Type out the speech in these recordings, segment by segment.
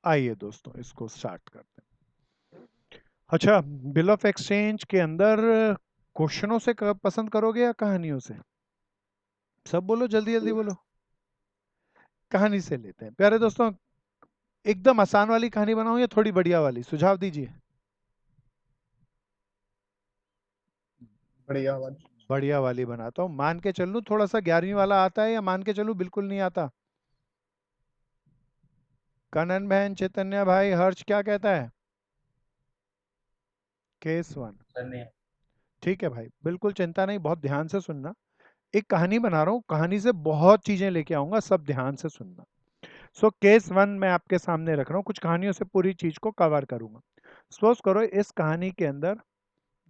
आइए दोस्तों इसको स्टार्ट करते हैं। अच्छा, बिल ऑफ एक्सचेंज के अंदर क्वेश्चनों से पसंद करोगे या कहानियों से? सब बोलो, जल्दी जल्दी बोलो। कहानी से लेते हैं प्यारे दोस्तों। एकदम आसान वाली कहानी बनाऊं या थोड़ी बढ़िया वाली, सुझाव दीजिए। बढ़िया वाली। बढ़िया वाली बनाता हूँ। मान के चलूं थोड़ा सा 11वीं वाला आता है या मान के चलूं बिल्कुल नहीं आता? कनन बहन, चैतन्य भाई, हर्ष क्या कहता है? Case one. धन्यवाद। ठीक है भाई, बिल्कुल चिंता नहीं, बहुत ध्यान से सुनना। एक कहानी बना रहा हूँ, कहानी से बहुत चीजें लेके आऊंगा, सब ध्यान से सुनना। सो केस वन मैं आपके सामने रख रहा हूँ, कुछ कहानियों से पूरी चीज को कवर करूंगा। सपोज करो इस कहानी के अंदर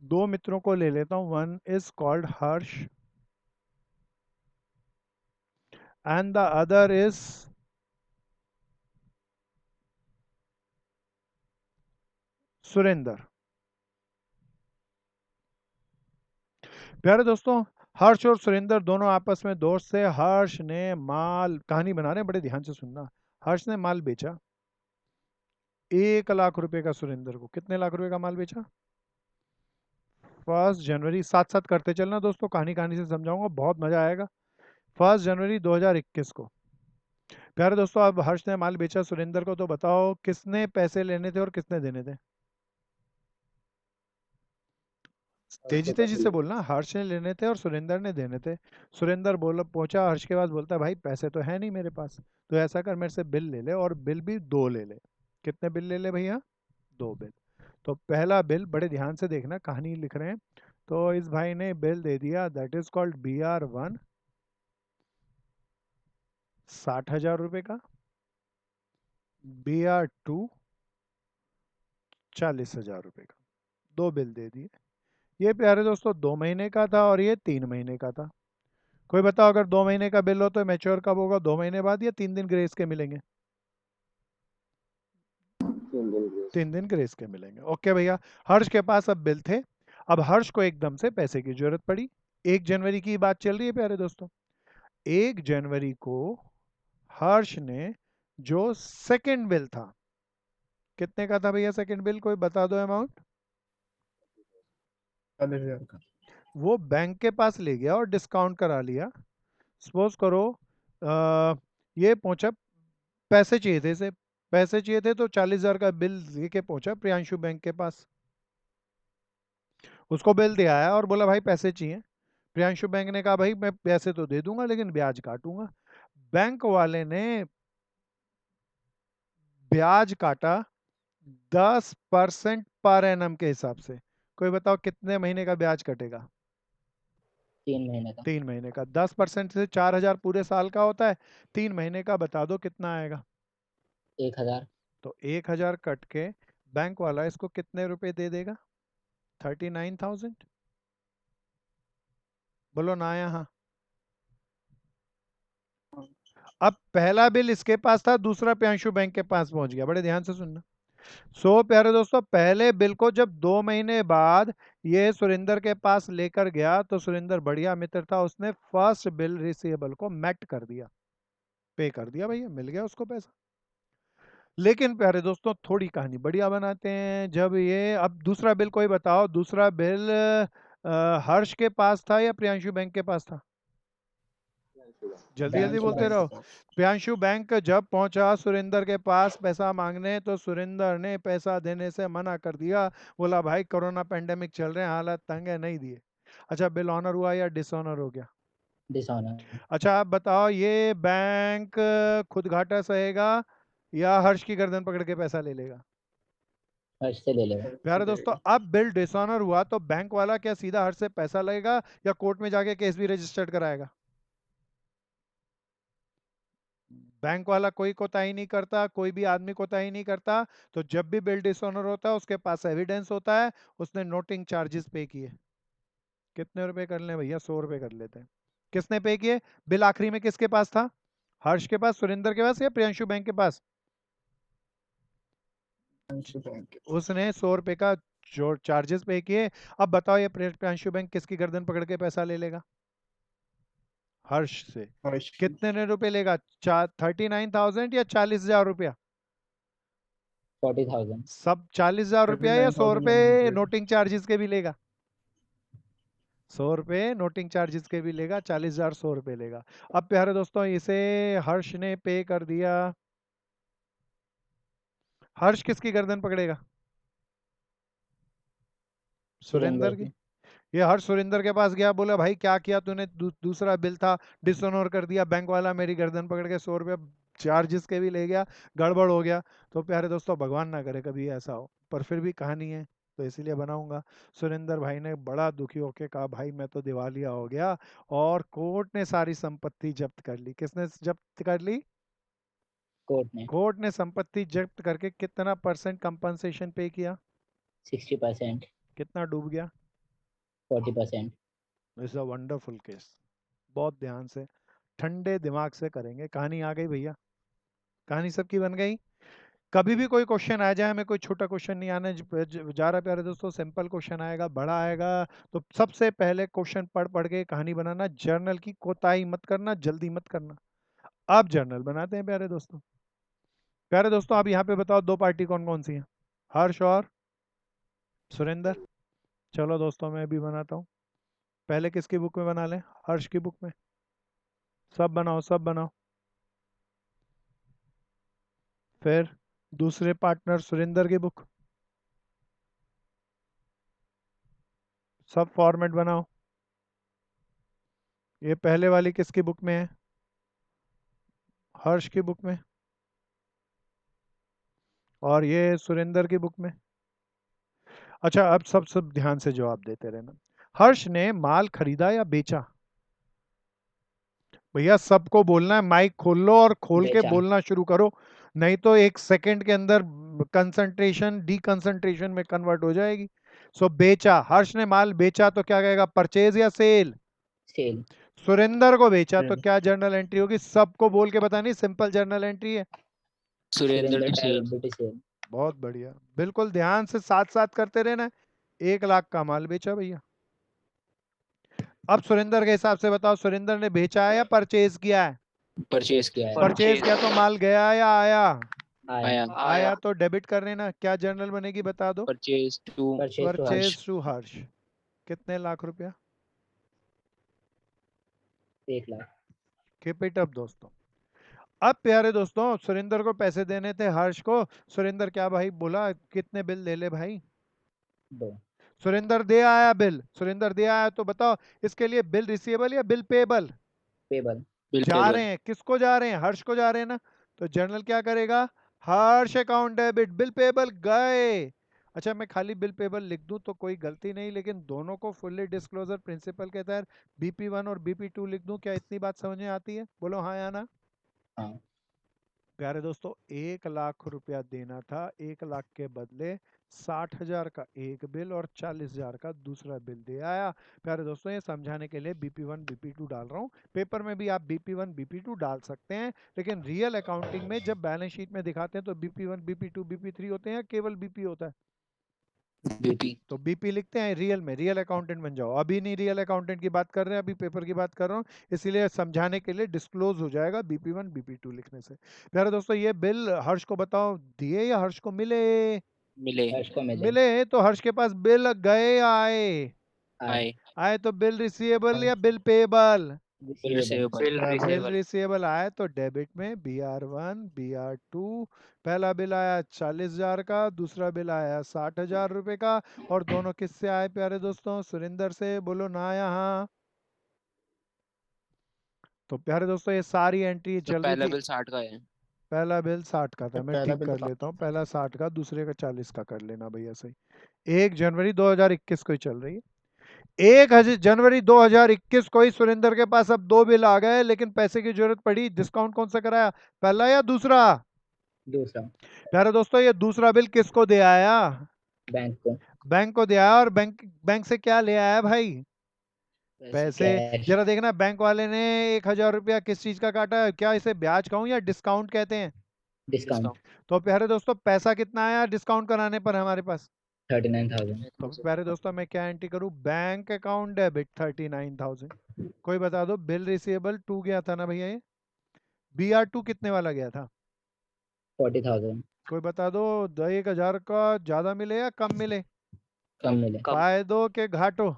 दो मित्रों को ले लेता हूँ। One is called Harsh and the other is Surendra. प्यारे दोस्तों, हर्ष और सुरेंद्र दोनों आपस में दोस्त थे। हर्ष ने माल, कहानी बना रहे हैं, बड़े ध्यान से सुनना। हर्ष ने माल बेचा 1 लाख रुपए का सुरेंद्र को। कितने लाख रुपए का माल बेचा? 1 जनवरी, साथ साथ करते चलना दोस्तों, कहानी कहानी से समझाऊंगा, बहुत मजा आएगा। 1 जनवरी 2021 को। प्यारे दोस्तों, अब हर्ष ने माल बेचा सुरेंद्र को, तो बताओ किसने पैसे लेने थे और किसने देने थे? तेजी तेजी से बोलना। हर्ष ने लेने थे और सुरेंद्र ने देने थे। सुरेंद्र बोला, पहुंचा हर्ष के पास, बोलता है भाई पैसे तो है नहीं मेरे पास, तो ऐसा कर मेरे से बिल ले ले, और बिल भी दो ले ले। कितने बिल ले ले भैया? दो बिल। तो पहला बिल, बड़े ध्यान से देखना, कहानी लिख रहे हैं। तो इस भाई ने बिल दे दिया, दैट इज कॉल्ड BR1, 60,000 रुपए का। BR2, 40,000 रुपए का। दो बिल दे दिए। ये प्यारे दोस्तों 2 महीने का था और ये 3 महीने का था। कोई बताओ, अगर 2 महीने का बिल हो तो मैच्योर कब होगा? 2 महीने बाद या 3 दिन ग्रेस के मिलेंगे? 3 दिन। 3 दिन ग्रेस के मिलेंगे। ओके भैया। हर्ष के पास अब बिल थे। अब हर्ष को एकदम से पैसे की जरूरत पड़ी। 1 जनवरी की बात चल रही है प्यारे दोस्तों। 1 जनवरी को हर्ष ने जो सेकंड बिल था, कितने का था भैया सेकंड बिल? कोई बता दो अमाउंट। 40,000 का। वो बैंक के पास ले गया और डिस्काउंट करा लिया। सपोज करो ये पहुंचा, पैसे चाहिए थे इसे, पैसे चाहिए थे, तो 40,000 का बिल लेके पहुंचा प्रियांशु बैंक के पास। उसको बिल दे आया और बोला भाई पैसे चाहिए। प्रियांशु बैंक ने कहा भाई मैं पैसे तो दे दूंगा लेकिन ब्याज काटूंगा। बैंक वाले ने ब्याज काटा 10% पर एनम के हिसाब से। कोई बताओ कितने महीने का ब्याज कटेगा? 3 महीने का। 3 महीने का। 10% से 4,000 पूरे साल का होता है। 3 महीने का बता दो कितना आएगा? 1,000। तो 1,000 कट के बैंक वाला इसको कितने रुपए दे देगा? 39,000। बोलो ना यहाँ। अब पहला बिल इसके पास था, दूसरा प्रियांशु बैंक के पास पहुंच गया। बड़े ध्यान से सुनना। सो प्यारे दोस्तों, पहले बिल को जब 2 महीने बाद ये सुरेंद्र के पास लेकर गया, तो सुरेंद्र बढ़िया मित्र था, उसने फर्स्ट बिल रिसीवेबल को मेट कर दिया, पे कर दिया भैया, मिल गया उसको पैसा। लेकिन प्यारे दोस्तों, थोड़ी कहानी बढ़िया बनाते हैं। जब ये, अब दूसरा बिल कोई बताओ, दूसरा बिल हर्ष के पास था या प्रियांशु बैंक के पास था? जल्दी जल्दी प्रियांशु बोलते बैंक रहो। के पास। प्रियांशु बैंक जब पहुंचा सुरेंद्र के पास पैसा मांगने, तो सुरेंद्र ने पैसा देने से मना कर दिया। बोला भाई कोरोना पेंडेमिक चल रहे हैं, हालत तंग है, नहीं दिए। अच्छा, बिल ऑनर हुआ या डिसऑनर हो गया? डिसऑनर। अच्छा आप बताओ, ये बैंक खुद घाटा सहेगा या हर्ष की गर्दन पकड़ के पैसा ले लेगा? हर्ष से ले लेगा। प्यारे दोस्तों, अब बिल डिसऑनर हुआ तो बैंक वाला क्या सीधा हर्ष से पैसा लेगा या कोर्ट में जाके केस भी रजिस्टर्ड कराएगा? बैंक वाला कोई कोताही नहीं करता, कोई भी आदमी कोताही नहीं करता। तो जब भी बिल डिसऑनर होता है उसके पास एविडेंस होता है, उसने नोटिंग चार्जेस पे किए। कितने रुपए कर लें भैया? 100 रुपए कर लेते हैं। किसने पे किए? बिल आखिरी में किसके पास था? हर्ष के पास, सुरेंद्र के पास या प्रियांशु बैंक के पास? प्रियांशु बैंक के उसने 100 रुपए का जो चार्जेस पे किए। अब बताओ ये प्रियांशु बैंक किसकी गर्दन पकड़ के पैसा ले लेगा? हर्ष से। पास। हर्ष की। कितने रुपए लेगा? 39,000 या 40,000 रुपया? 40,000। सब 40,000 रुपया या 100 रुपये नोटिंग चार्जेस के भी लेगा? 100 रुपये नोटिंग चार्जेस के भी लेगा, 40,000 100 रुपये लेगा। अब प्यारे दोस्तों इसे हर्ष ने पे कर दिया। हर्ष किसकी गर्दन पकड़ेगा? सुरेंद्र की। ये हर्ष सुरेंद्र के पास गया, बोला भाई क्या किया तूने, दूसरा बिल था डिसऑनर कर दिया, बैंक वाला मेरी गर्दन पकड़ के 100 रुपये चार्जेस के भी ले गया, गड़बड़ हो गया। तो प्यारे दोस्तों भगवान ना करे कभी ऐसा हो, पर फिर भी कहानी है तो इसीलिए बनाऊंगा। सुरेंद्र भाई ने बड़ा दुखी होकर कहा भाई मैं तो दिवालिया हो गया, और कोर्ट ने सारी संपत्ति जब्त कर ली। किसने जब्त कर ली? कोर्ट ने कोर्ट ने संपत्ति जब्त करके कितना परसेंट कंपनसेशन पे किया? 60%। कितना डूब गया? 40%। It's a wonderful case. बहुत ध्यान से ठंडे दिमाग से करेंगे। कहानी आ गई भैया, कहानी सबकी बन गई। कभी भी कोई क्वेश्चन आ जाए, हमें कोई छोटा क्वेश्चन नहीं आने जा रहा प्यारे दोस्तों, सिंपल क्वेश्चन आएगा, बड़ा आएगा। तो सबसे पहले क्वेश्चन पढ़ पढ़ के कहानी बनाना, जर्नल की कोताही मत करना, जल्दी मत करना। अब जर्नल बनाते हैं प्यारे दोस्तों। प्यारे दोस्तों अब यहाँ पे बताओ दो पार्टी कौन कौन सी है? हर्ष और सुरेंद्र। चलो दोस्तों मैं भी बनाता हूँ। पहले किसकी बुक में बना लें? हर्ष की बुक में। सब बनाओ सब बनाओ। फिर दूसरे पार्टनर सुरेंद्र की बुक। सब फॉर्मेट बनाओ। ये पहले वाली किसकी बुक में है? हर्ष की बुक में। और ये सुरेंद्र की बुक में। अच्छा अब सब सब ध्यान से जवाब देते रहना। हर्ष ने माल खरीदा या बेचा? भैया सबको बोलना है, माइक खोल लो और खोल के बेचा। बोलना शुरू करो, नहीं तो एक सेकंड के अंदर कंसंट्रेशन डी कंसंट्रेशन में कन्वर्ट हो जाएगी। सो बेचा, हर्ष ने माल बेचा तो क्या कहेगा, परचेज या सेल? सेल। सुरेंद्र को बेचा तो क्या जर्नल एंट्री होगी? सबको बोल के बतानी, सिंपल जर्नल एंट्री है। Surendra debit sale. बहुत बढ़िया, बिल्कुल ध्यान से साथ साथ करते रहना। 1 लाख का माल बेचा भैया। अब सुरेंद्र के हिसाब से बताओ, सुरेंद्र ने बेचा है या परचेज किया है? परचेज किया है। परचेज किया तो माल गया या आया? आया। आया तो डेबिट कर लेना। क्या जर्नल बनेगी बता दो? परचेज टू परचेज टू हर्ष। कितने लाख रुपया? 1 लाख। कीप इट अप दोस्तों। अब प्यारे दोस्तों सुरेंद्र को पैसे देने थे हर्ष को। सुरेंद्र क्या भाई बोला, कितने बिल ले ले भाई? 2। सुरेंद्र दे आया बिल, सुरेंद्र दे आया तो बताओ इसके लिए बिल रिसीवेबल या बिल पेबल? पेबल। जा रहे हैं किसको जा रहे हैं? हर्ष को जा रहे हैं ना। तो जर्नल क्या करेगा? हर्ष अकाउंट डेबिट, बिल पेबल गए। अच्छा मैं खाली बिल पेबल लिख दूं तो कोई गलती नहीं, लेकिन दोनों को फुल्ली डिस्क्लोजर प्रिंसिपल के तहत BP1 और BP2 लिख दूं, क्या इतनी बात समझ में आती है? बोलो हाँ या ना। हाँ। प्यारे दोस्तों 1 लाख रुपया देना था, 1 लाख के बदले 60,000 का एक बिल और 40,000 का दूसरा बिल दे आया। प्यारे दोस्तों ये समझाने के लिए BP1 BP2 डाल रहा हूँ। पेपर में भी आप BP1 BP2 डाल सकते हैं, लेकिन रियल अकाउंटिंग में जब बैलेंस शीट में दिखाते हैं तो BP1 BP2 BP3 होते हैं, केवल BP होता है? बीपी। तो BP लिखते हैं रियल में, रियल अकाउंटेंट बन जाओ। अभी नहीं रियल अकाउंटेंट की बात कर रहे हैं, अभी पेपर की बात कर रहा हूँ, इसीलिए समझाने के लिए डिस्क्लोज हो जाएगा BP1 BP2 लिखने से। प्यारे दोस्तों ये बिल हर्ष को बताओ दिए या हर्ष को मिले? हर्ष को मिले। मिले तो हर्ष के पास बिल गए या आए? आए। आए तो बिल रिसीवेबल या bill payable? Receivable. Bill receivable आए तो डेबिट में BR1 BR2। पहला बिल आया 40,000 का, दूसरा बिल आया 60,000 रुपए का, और दोनों किससे आए प्यारे दोस्तों? सुरेंद्र से। बोलो ना यहाँ। तो प्यारे दोस्तों ये सारी एंट्री चल रही थी। 60 का है। पहला बिल 60 का था, मैं ठीक कर लेता हूँ, पहला 60 का दूसरे का 40 का कर लेना भैया सही। 1 जनवरी 2021 को ही चल रही है। 1 जनवरी 2021 को ही सुरेंद्र के पास अब दो बिल आ गए, लेकिन पैसे की जरूरत पड़ी। डिस्काउंट कौन सा कराया, पहला या दूसरा? दूसरा। प्यारे दोस्तों ये दूसरा बिल किसको दे आया? बैंक को। बैंक को दे आया। और बैंक बैंक से क्या ले आया भाई? पैसे। कैश। जरा देखना बैंक वाले ने 1,000 रुपया किस चीज का काटा है, क्या इसे ब्याज कहूं या डिस्काउंट कहते हैं? डिस्काउंट। तो प्यारे दोस्तों पैसा कितना आया डिस्काउंट कराने पर हमारे पास? 39,000। तो प्यारे दोस्तों मैं क्या एंट्री करूं? Bank account debit 39,000। कोई बता दो बिल रिसीवेबल 2 गया था ना भैया ये? BR2 कितने वाला गया था? 40,000। कोई बता दो, 1,000 का ज्यादा मिले या कम मिले? कम मिले। फायदों के घाटों?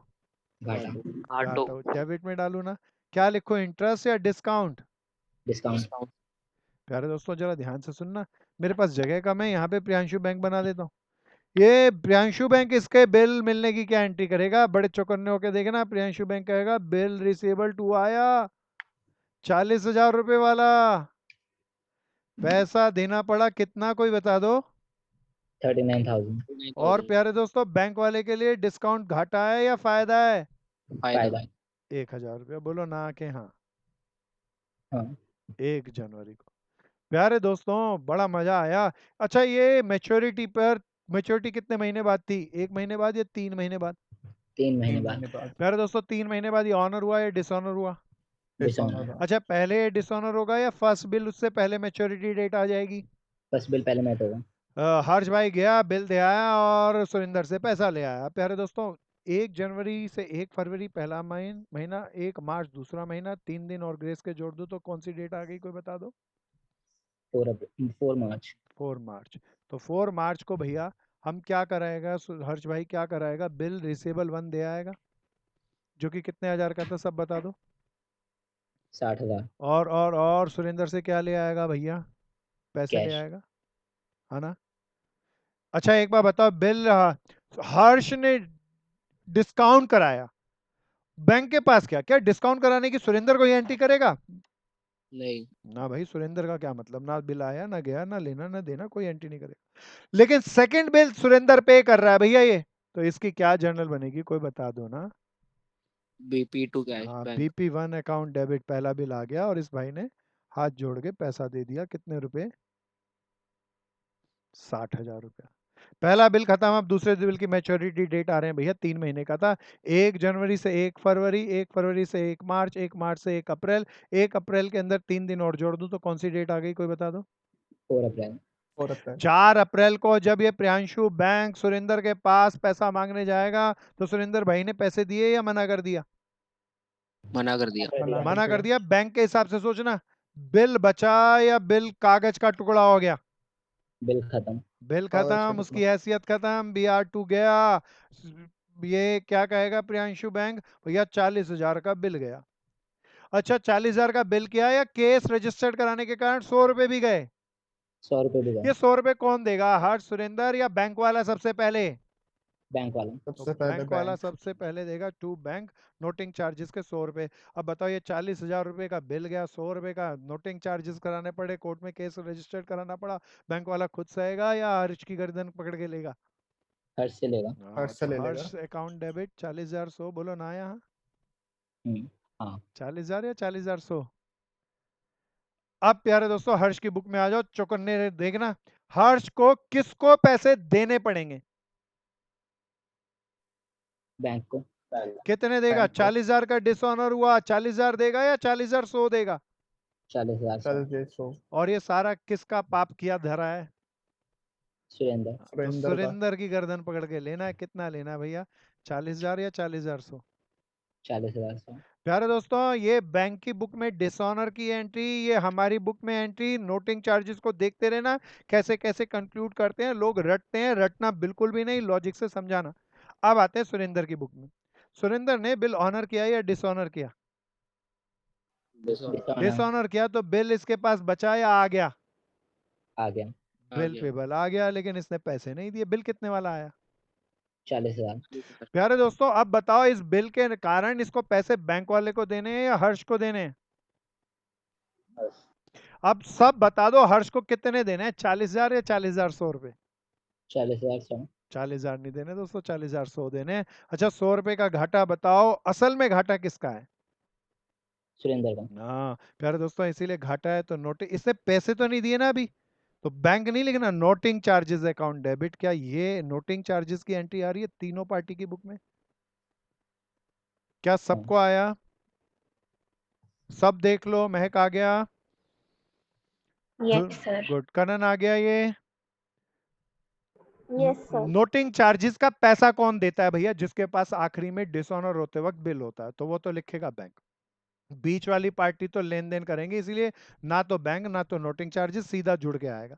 घाटा। घाटों। डेबिट में डालू ना, क्या लिखो, इंटरेस्ट या डिस्काउंट? डिस्काउंट। प्यारे दोस्तों जरा ध्यान से सुनना, मेरे पास जगह कम है, यहाँ पे प्रियांशु बैंक बना देता हूँ। ये प्रियांशु बैंक इसके बिल मिलने की क्या एंट्री करेगा? बड़े चौकन्ने होके देखना, प्रियांशु बैंक कहेगा बिल रिसीवेबल टू आया 40,000 रुपए वाला। पैसा देना पड़ा कितना, कोई बता दो? 39,000। और प्यारे दोस्तों बैंक वाले के लिए डिस्काउंट घाटा है या फायदा है? फायदा। 1,000 रुपया, बोलो ना के हाँ। हाँ। 1 जनवरी को। प्यारे दोस्तों बड़ा मजा आया। अच्छा ये मैच्योरिटी पर, मैच्योरिटी कितने महीने बाद थी, 1 महीने बाद या 3 महीने बाद? 3 महीने बाद। प्यारे दोस्तों 3 महीने बाद ये ऑनर हुआ या डिसऑनर हुआ? डिसऑनर। अच्छा पहले डिसऑनर होगा या फर्स्ट बिल उससे पहले मैच्योरिटी डेट आ जाएगी? फर्स्ट बिल पहले मैच होगा। हर्ष भाई गया बिल दे आया और सुरेंद्र से पैसा ले आया। प्यारे दोस्तों 1 जनवरी से 1 फरवरी पहला महीना, 1 मार्च दूसरा महीना, 3 दिन और ग्रेस के जोड़ दो तो कौन सी डेट आ गई, कोई बता दो? 4 मार्च। 4 मार्च। तो 4 मार्च को भैया हम क्या कराएगा, हर्ष भाई क्या कराएगा, बिल रिसेबल 1 दे आएगा, जो कि कितने हजार का था सब बता दो? 60,000। और सुरेंद्र से क्या ले आएगा भैया, पैसे ले कैश। आएगा, है ना? अच्छा एक बार बताओ, बिल हर्ष ने डिस्काउंट कराया, बैंक के पास क्या क्या डिस्काउंट कराने की सुरेंद्र को एंट्री करेगा? नहीं। ना भाई, सुरेंद्र का क्या मतलब, ना बिल आया ना गया ना लेना ना देना, कोई एंट्री नहीं करेगा। लेकिन सेकंड बिल सुरेंद्र पे कर रहा है भैया ये, तो इसकी क्या जर्नल बनेगी, कोई बता दो ना? BP2 कैश हाँ बैंक। BP1 अकाउंट डेबिट, पहला बिल आ गया और इस भाई ने हाथ जोड़ के पैसा दे दिया, कितने रुपए? 60,000 रुपया। पहला बिल खत्म, अब दूसरे बिल की मैच्योरिटी डेट आ रहे हैं भैया, 3 महीने का था। 1 जनवरी से 1 फरवरी, 1 फरवरी से 1 मार्च, 1 मार्च से 1 अप्रैल, 1 अप्रैल के अंदर 3 दिन और जोड़ दूं तो कौन सी डेट आ गई, कोई बता दो? 4 अप्रैल। 4 अप्रैल को जब ये प्रियांशु बैंक सुरेंद्र के पास पैसा मांगने जाएगा तो सुरेंद्र भाई ने पैसे दिए या मना कर दिया? मना कर दिया। मना कर दिया। बैंक के हिसाब से सोचना, बिल बचा या बिल कागज का टुकड़ा हो गया? बिल खत्म। बिल खत्म, उसकी हैसियत खत्म, BR2 गया। ये क्या कहेगा प्रियांशु बैंक, भैया 40,000 का बिल गया। अच्छा 40,000 का बिल किया या केस रजिस्टर्ड कराने के कारण 100 रुपए भी गए? 100 रुपये भी ये गए। 100 रुपए कौन देगा, हर्ष सुरेंद्र या बैंक वाला सबसे पहले? बैंक वाला। तो बैंक वाला सबसे पहले देगा टू बैंक, नोटिंग चार्जेस के 100 रुपए। अब बताओ ये 40,000 रुपए का बिल गया, 100 रुपए का नोटिंग चार्जेस कराने पड़े, कोर्ट में केस रजिस्टर्ड कराना पड़ा, बैंक वाला खुद सहेगा या हर्ष की गर्दन पकड़ के लेगा? हर्ष से लेगा। तो हर्ष अकाउंट डेबिट 40,100, बोलो ना यहाँ। हाँ। 40,000 या 40,100? अब प्यारे दोस्तों हर्ष की बुक में आ जाओ, चौकन्ने देखना, हर्ष को किसको पैसे देने पड़ेंगे? बैंक को। कितने देगा? 40,000 का डिसऑनर हुआ, 40,000 देगा या 40,100 देगा? 40,100। और ये सारा किसका पाप किया धरा है? सुरेंद्र। तो सुरेंद्र की गर्दन पकड़ के लेना है। कितना लेना है भैया, 40,000 या 40,100? 40,100। प्यारे दोस्तों ये बैंक की बुक में डिसऑनर की एंट्री, ये हमारी बुक में एंट्री, नोटिंग चार्जेस को देखते रहना कैसे कैसे कंक्लूड करते हैं लोग, रटते हैं, रटना बिल्कुल भी नहीं, लॉजिक से समझाना। अब आते हैं सुरेंद्र की बुक में। सुरेंद्र ने बिल ऑनर किया या डिसऑनर किया? डिसऑनर किया, तो बिल इसके पास बचा या आ गया? आ गया। बिल पेबल आ गया, लेकिन इसने पैसे नहीं दिए। बिल कितने वाला आया? 40,000। प्यारे दोस्तों अब बताओ इस बिल के कारण इसको पैसे बैंक वाले को देने हैं या हर्ष को देने हैं? अब सब बता दो, हर्ष को कितने देने हैं, 40,000 या 40,100 रुपए? 40,100। 40,000 नहीं देने दोस्तों, 40,100 देने हैं। अच्छा 100 रुपए का घाटा बताओ, असल में घाटा किसका है? सुरेंद्र का। हाँ प्यारे दोस्तों इसीलिए घाटा है, तो नोटिंग, इसने पैसे तो नहीं दिए ना अभी, तो बैंक नहीं लिखना, नोटिंग चार्जेस अकाउंट डेबिट। क्या ये नोटिंग चार्जेस की एंट्री आ रही है तीनों पार्टी की बुक में? क्या सबको आया? सब देख लो, महक आ गया, यस सर। गुड, कनन आ गया ये। Yes sir. नोटिंग चार्जेस का पैसा कौन देता है भैया, जिसके पास आखिरी में डिसऑनर होते वक्त बिल होता है, तो वो तो लिखेगा बैंक। बीच वाली पार्टी तो लेन देन करेंगे, इसीलिए ना तो बैंक ना तो नोटिंग चार्जेस, सीधा जुड़ के आएगा।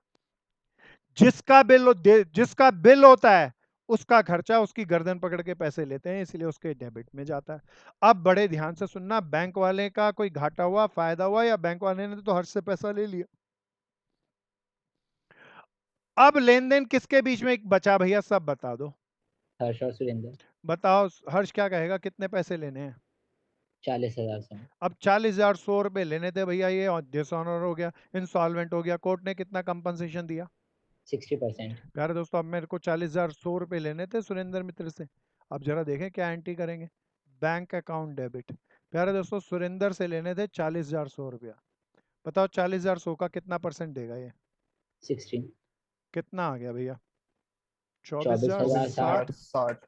जिसका बिल होता है उसका खर्चा उसकी गर्दन पकड़ के पैसे लेते हैं, इसलिए उसके डेबिट में जाता है। अब बड़े ध्यान से सुनना, बैंक वाले का कोई घाटा हुआ, फायदा हुआ, या बैंक वाले ने तो हर्ष से पैसा ले लिया। अब लेन देन किसके बीच में बचा भैया, सब बता दो। हर्ष और सुरेंद्र। बताओ हर्ष क्या कहेगा, कितने पैसे लेने हैं? 40,000 स्वामी। अब 40,100 रुपए लेने थे भैया, ये डिसऑनर हो गया, इंसॉल्वेंट हो गया, कोर्ट ने कितना कंपनसेशन दिया? 60%। प्यारे दोस्तों, अब मेरे को 40,100 रुपए लेने थे सुरेंद्र मित्र से। अब जरा देखें क्या एंट्री करेंगे। Bank account debit. प्यारे दोस्तों, सुरेंद्र से लेने थे 40,100 रुपया। बताओ 40,100 का कितना परसेंट देगा ये? 16। कितना आ गया भैया? 24,060। 24,060।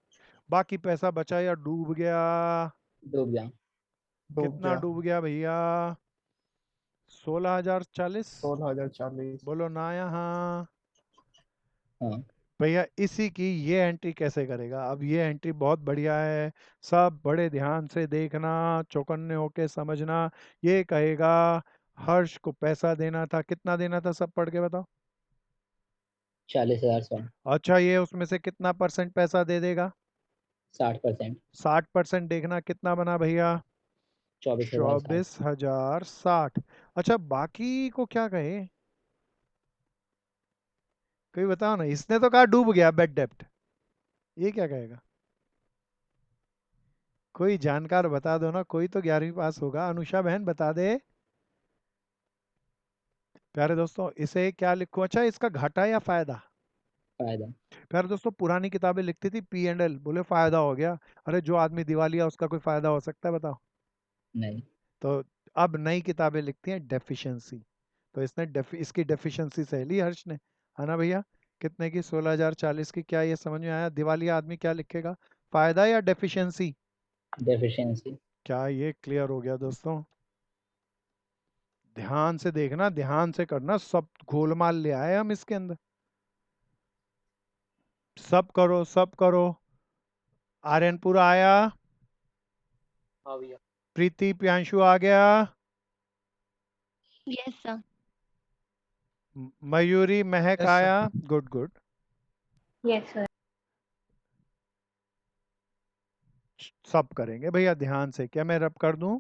बाकी पैसा बचा या डूब गया? डूब गया। कितना डूब गया भैया? 16,040। 16,040। बोलो ना यहाँ। हाँ। भैया इसी की ये एंट्री कैसे करेगा? अब ये एंट्री बहुत बढ़िया है, सब बड़े ध्यान से देखना, चौकन्ने होके समझना। ये कहेगा हर्ष को पैसा देना था, कितना देना था, सब पढ़ के बताओ। 40,000 स्वामी। अच्छा, ये उसमें से कितना परसेंट पैसा दे देगा? 60%। 60% देखना कितना बना भैया? 24,060। 24,060। अच्छा, बाकी को क्या कहे, कोई बताओ ना। इसने तो कहा डूब गया बेड डेप्ट, ये क्या कहेगा? कोई जानकार बता दो ना, कोई तो 11वीं पास होगा, अनुषा बहन बता दे। प्यारे दोस्तों, इसे क्या लिखूं? अच्छा, इसका घाटा या फायदा? फायदा। प्यारे दोस्तों, पुरानी किताबें लिखती थी P&L, बोले फायदा हो गया। अरे जो आदमी दिवालिया उसका कोई फायदा हो सकता है, बताओ? नहीं। तो अब नई किताबें लिखती हैं डेफिशिएंसी। तो इसने इसकी डेफिशिएंसी सही ली हर्ष ने, है ना भैया? कितने की? 16,040 की। क्या ये समझ में आया? दिवालिया आदमी क्या लिखेगा, फायदा या डेफिशिएंसी? डेफिशिएंसी। क्या ये क्लियर हो गया दोस्तों? ध्यान से देखना, ध्यान से करना, सब गोलमाल ले आए हम इसके अंदर। सब करो, सब करो। आर्यनपुर आया? हाँ भैया। प्रीति प्यांशु आ गया? Yes sir. मयूरी महक Yes, sir. आया? Good good. Yes sir. सब करेंगे भैया ध्यान से। क्या मैं रब कर दूं?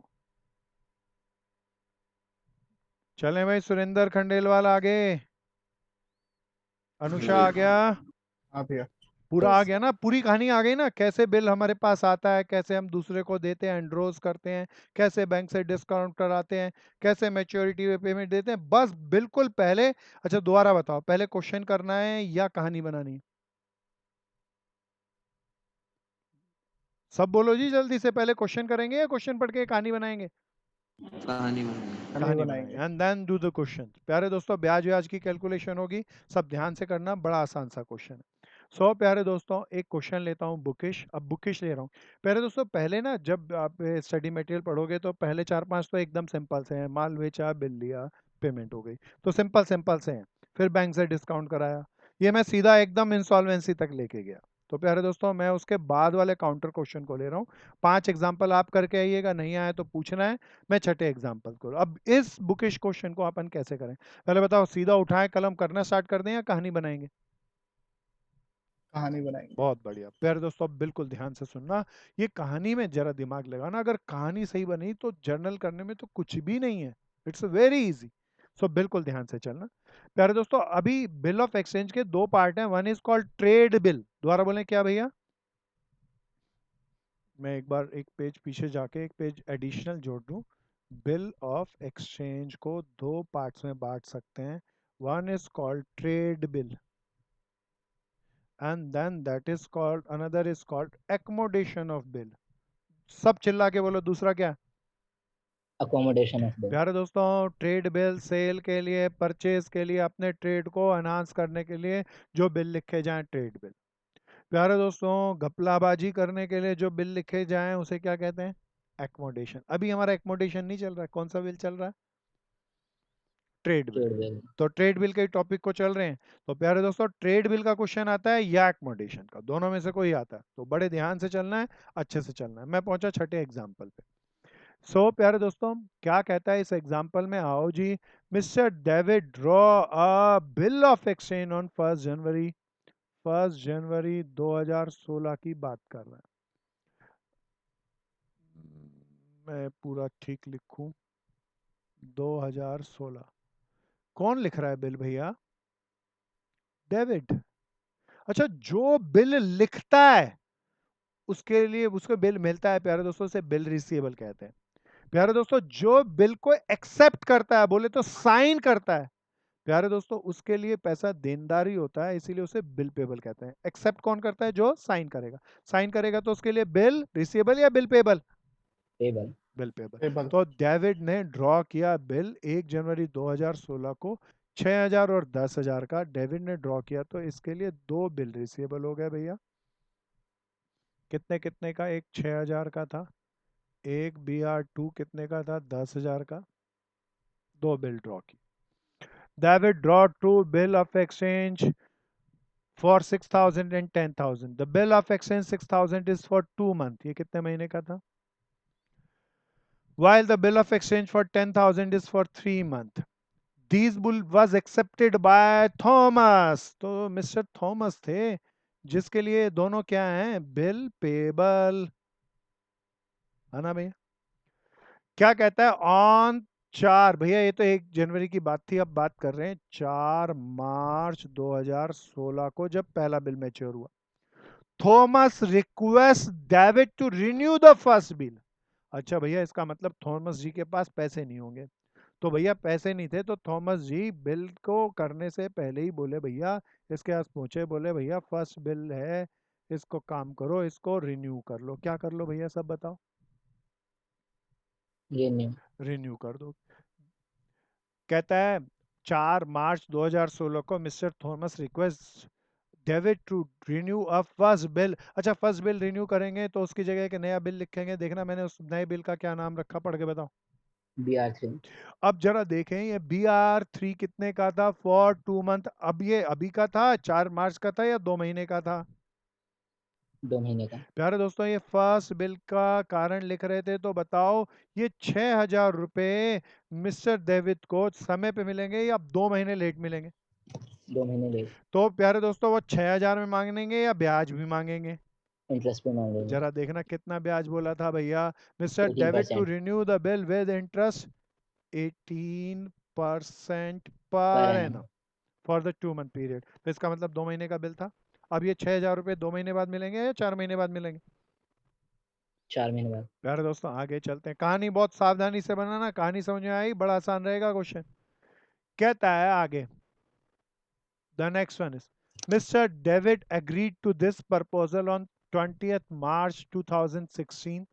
चलें भाई, सुरेंद्र खंडेलवाल आगे, अनुषा आ गया, हाँ भैया। पूरा आ Yes. गया ना, पूरी कहानी आ गई ना, कैसे बिल हमारे पास आता है, कैसे हम दूसरे को देते हैं, एंड्रोज करते हैं, कैसे बैंक से डिस्काउंट कराते हैं, कैसे मैच्योरिटी पे पेमेंट देते हैं, बस बिल्कुल पहले। अच्छा दोबारा बताओ, पहले क्वेश्चन करना है या कहानी बनानी है? सब बोलो जी जल्दी से, पहले क्वेश्चन करेंगे या क्वेश्चन पढ़ के कहानी बनाएंगे? कहानी बनाएंगे। कहानी बनाएंगे। बनाएंगे and then do the question. प्यारे दोस्तों, ब्याज व्याज की कैलकुलेशन होगी, सब ध्यान से करना, बड़ा आसान सा क्वेश्चन है। प्यारे दोस्तों, एक क्वेश्चन लेता हूँ बुकिश, अब बुकिश ले रहा हूँ। प्यारे दोस्तों, पहले ना जब आप स्टडी मटेरियल पढ़ोगे तो पहले 4-5 तो एकदम सिंपल से हैं, माल बेचा, बिल लिया, पेमेंट हो गई, तो सिंपल सिंपल से हैं। फिर बैंक से डिस्काउंट कराया, ये मैं सीधा एकदम इंसॉल्वेंसी तक लेके गया। तो प्यारे दोस्तों, मैं उसके बाद वाले काउंटर क्वेश्चन को ले रहा हूँ। 5 एग्जाम्पल आप करके आइएगा, नहीं आया तो पूछना है, मैं छठे एग्जाम्पल को। अब इस बुकिश क्वेश्चन को अपन कैसे करें, पहले बताओ। सीधा उठाएं कलम, करना स्टार्ट कर दें या कहानी बनाएंगे? कहानी बनाएंगे। बहुत बढ़िया। प्यारे दोस्तों, अब बिल्कुल ध्यान से सुनना, ये कहानी में जरा दिमाग लगाना, अगर कहानी सही बनी तो जर्नल करने में तो कुछ भी नहीं है, इट्स वेरी इजी। सो बिल्कुल ध्यान से चलना। प्यारे दोस्तों, अभी बिल ऑफ एक्सचेंज के 2 पार्ट हैं, one is called trade bill. दोबारा बोलें क्या भैया? मैं एक बार एक पेज पीछे जाके एक पेज एडिशनल जोड़ दूं। बिल ऑफ एक्सचेंज को 2 पार्ट्स में बांट सकते हैं, one is called trade bill and then that is called, another is called accommodation of bill। सब चिल्ला के बोलो, दूसरा क्या? Accommodation of bill. प्यारे दोस्तों, ट्रेड बिल सेल के लिए, परचेज के लिए, अपने ट्रेड को एनहांस करने के लिए जो बिल लिखे जाएं, ट्रेड बिल। प्यारे दोस्तों, घपलाबाजी करने के लिए जो बिल लिखे जाएं उसे क्या कहते हैं? एकोमोडेशन। अभी हमारा एकोमोडेशन नहीं चल रहा है, कौन सा बिल चल रहा है? Trade bill. Trade bill. तो ट्रेड बिल के टॉपिक को चल रहे हैं। तो प्यारे दोस्तों, ट्रेड बिल का क्वेश्चन आता है या एकोमोडेशन का, दोनों में से कोई आता है, तो बड़े ध्यान से चलना है, अच्छे से चलना है। मैं पहुंचा छठे एग्जाम्पल पे। प्यारे दोस्तों, क्या कहता है इस एग्जाम्पल में? आओ जी, Mr David draw a bill of exchange on 1 January 2016 की बात कर रहा है। मैं पूरा ठीक लिखूं, 2016। कौन लिख रहा है बिल भैया? डेविड। अच्छा, जो बिल लिखता है उसके लिए उसको बिल मिलता है प्यारे दोस्तों, से बिल रिसीवेबल कहते हैं। प्यारे दोस्तों, जो बिल को एक्सेप्ट करता है, बोले तो साइन करता है, प्यारे दोस्तों उसके लिए पैसा देनदारी होता है, इसीलिए उसे बिल पेबल कहते हैं। एक्सेप्ट कौन करता है? जो साइन करेगा। साइन करेगा तो उसके लिए बिल रिसीवेबल या bill payable? Payable. Bill payable. Table. तो डेविड ने ड्रॉ किया बिल 1 जनवरी 2016 को 6000 और 10,000 का डेविड ने ड्रॉ किया, तो इसके लिए 2 बिल रिसीवेबल हो गए भैया। कितने कितने का? एक 6000 का था, एक BR2 कितने का था? 10,000 का। 2 बिल ड्रॉ की। David draw 2 bill of exchange for 6,000 and 10,000. The bill of exchange 6,000 is for 2 months. ये कितने महीने का था? While the bill of exchange for 10,000 is for 3 months. These bill was accepted by Thomas. तो mister Thomas थे जिसके लिए दोनों क्या हैं? बिल पेबल, है ना भैया? क्या कहता है? ऑन 4, भैया ये तो 1 जनवरी की बात थी, अब बात कर रहे हैं 4 मार्च 2016 को जब पहला बिल मैच्योर हुआ। Thomas request David to renew the first bill. अच्छा भैया, इसका मतलब थॉमस जी के पास पैसे नहीं होंगे। तो भैया पैसे नहीं थे तो थॉमस जी बिल को करने से पहले ही बोले, भैया इसके पास पहुंचे, बोले भैया फर्स्ट बिल है, इसको काम करो, इसको रिन्यू कर लो। क्या कर लो भैया, सब बताओ? रिन्यू। रिन्यू कर दो। कहता है 4 मार्च 2016 को mister Thomas request David to renew a first bill. अच्छा, फर्स्ट बिल रिन्यू करेंगे तो उसकी जगह एक नया बिल लिखेंगे। देखना मैंने उस नए बिल का क्या नाम रखा, पढ़ के बताओ। BR3। अब जरा देखें, ये BR3 कितने का था? For 2 month. अब ये अभी का था, 4 मार्च का था या 2 महीने का था? 2 महीने का। प्यारे दोस्तों, ये फर्स्ट बिल का कारण लिख रहे थे, तो बताओ ये 6,000 रुपए मिस्टर डेविड को समय पे मिलेंगे या 2 महीने लेट मिलेंगे? 2 महीने लेट। तो प्यारे दोस्तों, वो 6,000 में मांगेंगे या ब्याज भी मांगेंगे? इंटरेस्ट पे मांगेंगे। जरा देखना कितना ब्याज बोला था भैया। Mister David to 18% renew the bill with interest 18% पर per annum. Annum for the 2 month period. तो इसका मतलब 2 महीने का बिल था। अब ये 6,000 रुपये 2 महीने बाद मिलेंगे या 4 महीने बाद मिलेंगे? 4 महीने बाद। प्यारे दोस्तों, आगे चलते हैं। कहानी बहुत सावधानी से बनाना, कहानी समझ में आई? बड़ा आसान रहेगा क्वेश्चन। कहता है आगे, the next one is mister David agreed to this proposal on 20th March 2016.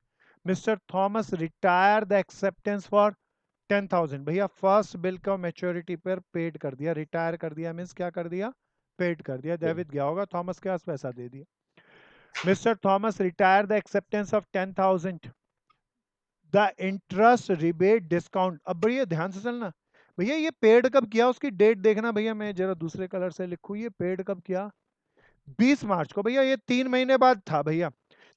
Mister Thomas retire the acceptance for 10,000। भैया फर्स्ट बिल का मैच्योरिटी पर पेड कर दिया। रिटायर कर दिया मीन्स क्या कर दिया? पेड कर दिया। डेविड गया होगा, थॉमस के पास पैसा दे दिया। Mister Thomas retire the acceptance of 10,000। The interest rebate discount. अब भैया ध्यान से चलना, भैया ये पेड कब किया उसकी डेट देखना। भैया मैं जरा दूसरे कलर से लिखूं, ये पेड कब किया? 20 मार्च को। भैया ये 3 महीने बाद था भैया।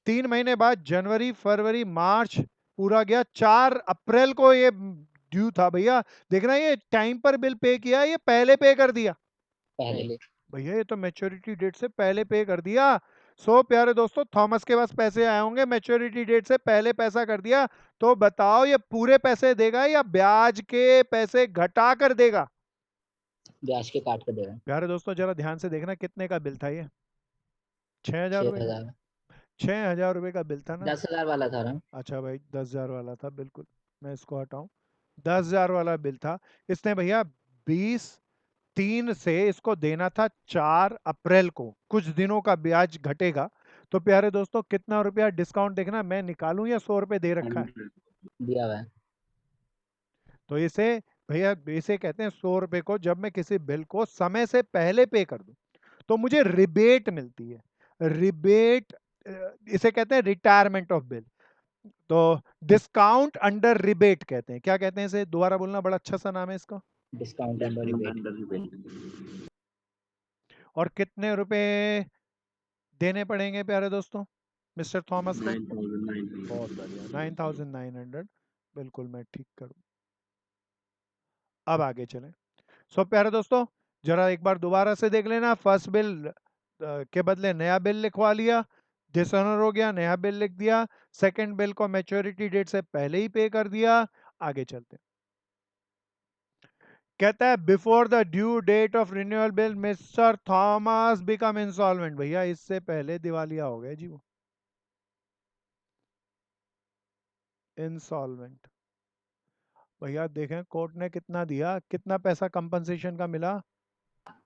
3 महीने बाद जनवरी फरवरी मार्च पूरा गया, 4 अप्रैल को ये ड्यू था भैया। देखना ये टाइम पर बिल पे किया, ये पहले पे कर दिया। पहले। भैया ये तो मैच्योरिटी डेट से पहले पे कर दिया। सो प्यारे दोस्तों, थॉमस के पास पैसे आए होंगे, मैच्योरिटी डेट से पहले पैसा कर दिया। तो बताओ ये पूरे पैसे देगा या ब्याज के पैसे घटा कर देगा? ब्याज के काट कर देगा। प्यारे दोस्तों जरा ध्यान से देखना, कितने का बिल था ये? 6,000 रुपए का। 6,000। 6,000 रुपए का बिल था ना? 10,000 वाला था ना। अच्छा भाई, 10,000 वाला था, बिल्कुल। मैं इसको हटाऊं, 10,000 वाला बिल था। इसने भैया 20/3 से इसको देना था 4 अप्रैल को। कुछ दिनों का ब्याज घटेगा। तो प्यारे दोस्तों कितना रुपया डिस्काउंट देखना, मैं निकालूं या 100 रुपये दे रखा है? दिया हुआ है। तो इसे भैया इसे कहते हैं 100 रुपये को जब मैं किसी बिल को समय से पहले पे कर दूं तो मुझे रिबेट मिलती है। रिबेट, इसे कहते हैं रिटायरमेंट ऑफ बिल। तो डिस्काउंट अंडर रिबेट कहते हैं। क्या कहते हैं इसे? दोबारा बोलना, बड़ा अच्छा सा नाम है इसका। Discount under rebate. और कितने रुपए देने पड़ेंगे प्यारे दोस्तों मिस्टर थॉमस को? 9,900। बहुत बढ़िया, 9,900। बिल्कुल मैं ठीक करूँ। अब आगे चलें। सो प्यारे दोस्तों, जरा एक बार दोबारा से देख लेना। फर्स्ट बिल के बदले नया बिल लिखवा लिया, डिसऑनर हो गया, नया बिल लिख दिया। सेकंड बिल को मैच्योरिटी डेट से पहले ही पे कर दिया। आगे चलते हैं। कहता है before the due date of renewal bill mister Thomas become insolvent. भैया इससे पहले दिवालिया हो गए जी वो, इंसॉल्वेंट। भैया देखें कोर्ट ने कितना दिया, कितना पैसा कंपनसेशन का मिला।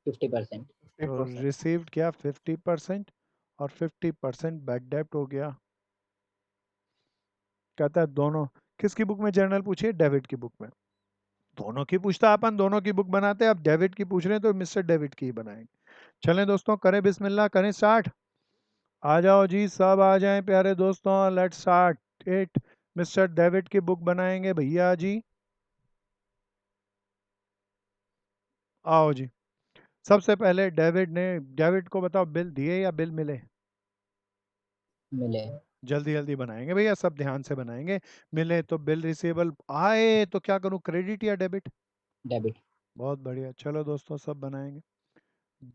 50%। तो 50%। रिसीव्ड किया 50% और 50% बैड डेब्ट हो गया। कहता है दोनों, किसकी बुक में जर्नल पूछिए, डेविड की बुक में। दोनों की पूछता, अपन दोनों की बुक बनाते हैं। अब डेविड की पूछ रहे हैं तो मिस्टर डेविड की ही बनाएंगे। चलें दोस्तों, करें बिस्मिल्लाह, करें स्टार्ट। आ जाओ जी, सब आ जाएं प्यारे दोस्तों, let's start it. Mister David की बुक बनाएंगे भैया जी, आओ जी। सबसे पहले डेविड को बताओ बिल दिए या बिल मिले। मिले। जल्दी जल्दी बनाएंगे भैया, सब ध्यान से बनाएंगे। मिले तो बिल रिसीवेबल आए तो क्या करूं, क्रेडिट या डेबिट। डेबिट। बहुत बढ़िया, चलो दोस्तों सब बनाएंगे।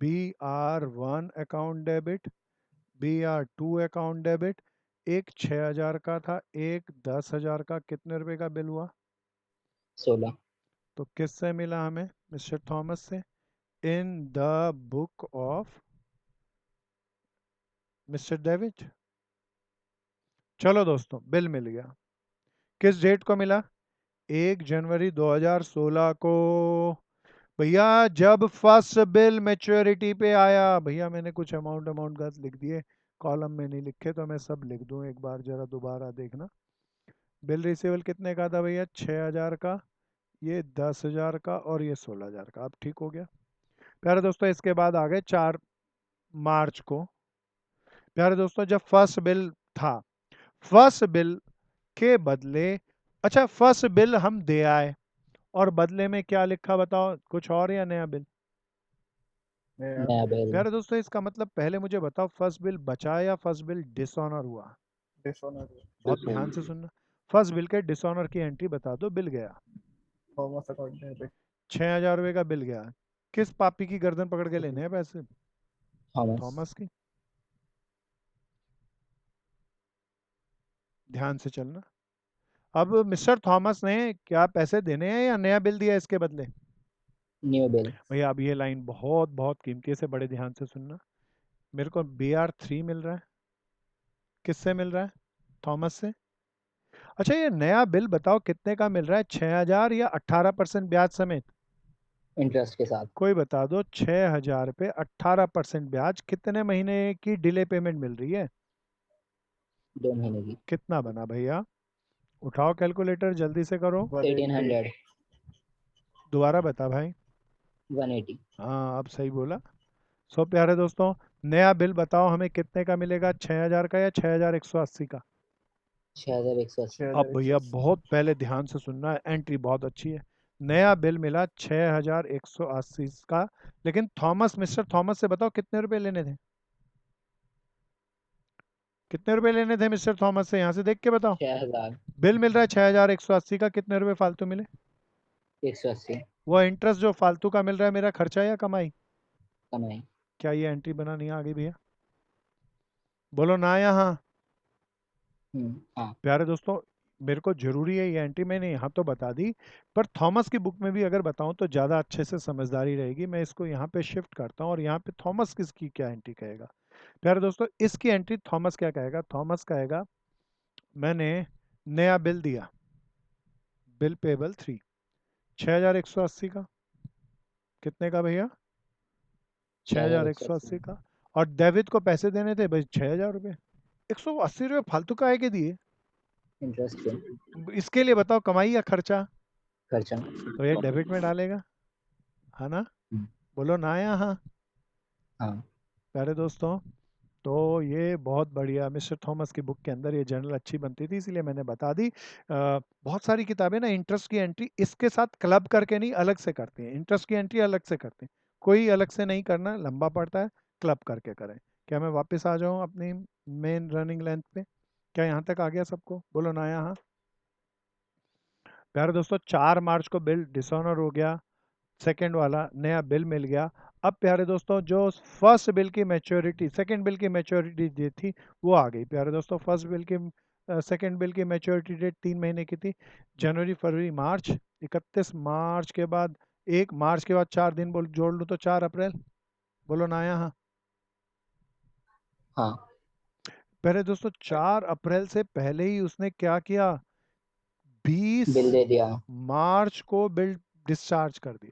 BR1 account debit, BR2 account debit. एक 6,000 का था, एक 10,000 का। कितने रुपए का बिल हुआ। 16। तो किससे मिला हमें, मिस्टर थॉमस से। इन the book of mister David. चलो दोस्तों बिल मिल गया। किस डेट को मिला, 1 जनवरी 2016 को। भैया जब फर्स्ट बिल मैच्योरिटी पे आया, भैया मैंने कुछ अमाउंट गलत लिख दिए, कॉलम में नहीं लिखे, तो मैं सब लिख दूं एक बार, जरा दोबारा देखना। बिल रिसीवल कितने का था भैया, 6,000 का, ये 10,000 का और ये 16,000 का। अब ठीक हो गया प्यारे दोस्तों। इसके बाद आ गए 4 मार्च को। प्यारे दोस्तों जब फर्स्ट बिल था, फर्स्ट बिल के बदले, अच्छा फर्स्ट बिल हम दे आए और बदले में क्या लिखा बताओ, कुछ और या नया बिल। नया बिल। प्यारे दोस्तों इसका मतलब पहले मुझे बताओ, फर्स्ट बिल बचा या फर्स्ट बिल डिसऑनर हुआ। डिसऑनर। बहुत ध्यान से सुनना। फर्स्ट बिल के डिसऑनर की एंट्री बता दो, बिल गया। Thomas account debit. 6,000 रुपये का बिल गया। किस पापी की गर्दन पकड़ के लेने हैं पैसे, थॉमस। थॉमस की। ध्यान से चलना। अब मिस्टर थॉमस ने क्या पैसे देने हैं या नया बिल दिया इसके बदले। New bill. भैया अब ये लाइन बहुत बहुत कीमती से, बड़े ध्यान से सुनना। मेरे को BR3 मिल रहा है, किससे मिल रहा है, थॉमस से। अच्छा ये नया बिल बताओ कितने का मिल रहा है, 6,000 या 18% ब्याज समेत। इंटरेस्ट के साथ। कोई बता दो, 6,000 पे 18% ब्याज, कितने महीने की डिले पेमेंट मिल रही है। 2 महीने की। कितना बना भैया, उठाओ कैलकुलेटर जल्दी से करो। 1800। दोबारा बता भाई। 180। हाँ अब सही बोला। सो प्यारे दोस्तों, नया बिल बताओ हमें कितने का मिलेगा, 6,000 का या 6,180 का। 6180। अब भैया बहुत पहले ध्यान से सुनना है, एंट्री बहुत अच्छी है। नया बिल मिला 6,180 का, लेकिन थॉमस, मिस्टर थॉमस से बताओ कितने रुपए लेने थे। कितने रुपए लेने थे मिस्टर थॉमस से, यहाँ से देख के बताओ। 6000। बिल मिल रहा है 6,180 का, कितने रुपए फालतू मिले। 180। वो इंटरेस्ट जो फालतू का मिल रहा है, मेरा खर्चा या कमाई। कमाई। क्या ये एंट्री बना नहीं आ गई भैया, बोलो ना या हाँ। हाँ। प्यारे दोस्तों मेरे को जरूरी है ये एंट्री, मैंने यहाँ तो बता दी, पर थॉमस की बुक में भी अगर बताऊं तो ज़्यादा अच्छे से समझदारी रहेगी। मैं इसको यहाँ पे शिफ्ट करता हूँ और यहाँ पे थॉमस किसकी क्या एंट्री कहेगा। प्यारे दोस्तों इसकी एंट्री थॉमस क्या कहेगा, थॉमस कहेगा मैंने नया बिल दिया, बिल पेबल 3, 6,180 का। कितने का भैया, 6,180 का। और डेविड को पैसे देने थे भाई 6,000 रुपये, 180 रुपये फालतू का है के दिए। इंटरेस्ट के। इसके लिए बताओ कमाई या खर्चा। खर्चा। तो ये डेबिट में डालेगा, है ना, बोलो ना या हाँ। हाँ। प्यारे दोस्तों तो ये बहुत बढ़िया, मिस्टर थॉमस की बुक के अंदर ये जर्नल अच्छी बनती थी, इसलिए मैंने बता दी। बहुत सारी किताबें ना इंटरेस्ट की एंट्री इसके साथ क्लब करके नहीं, अलग से करती हैं। इंटरेस्ट की एंट्री अलग से करते हैं, कोई अलग से नहीं करना, लंबा पड़ता है, क्लब करके करें। क्या मैं वापस आ जाऊँ अपनी मेन रनिंग लेंथ पे, क्या यहाँ तक आ गया सबको, बोलो ना यहाँ। प्यारे दोस्तों 4 मार्च को बिल डिसऑनर हो गया, सेकंड वाला नया बिल मिल गया। अब प्यारे दोस्तों जो फर्स्ट बिल की मैच्योरिटी, सेकंड बिल की मैच्योरिटी डेट थी वो आ गई। प्यारे दोस्तों फर्स्ट बिल की सेकंड बिल की मैच्योरिटी डेट 3 महीने की थी, जनवरी फरवरी मार्च। 31 मार्च के बाद, 1 मार्च के बाद 4 दिन बोल जोड़ लूँ तो 4 अप्रैल। बोलो ना यहाँ। हाँ। पहले दोस्तों 4 अप्रैल से पहले ही उसने क्या किया, 20 बिल दे दिया। मार्च को बिल डिस्चार्ज कर दिया।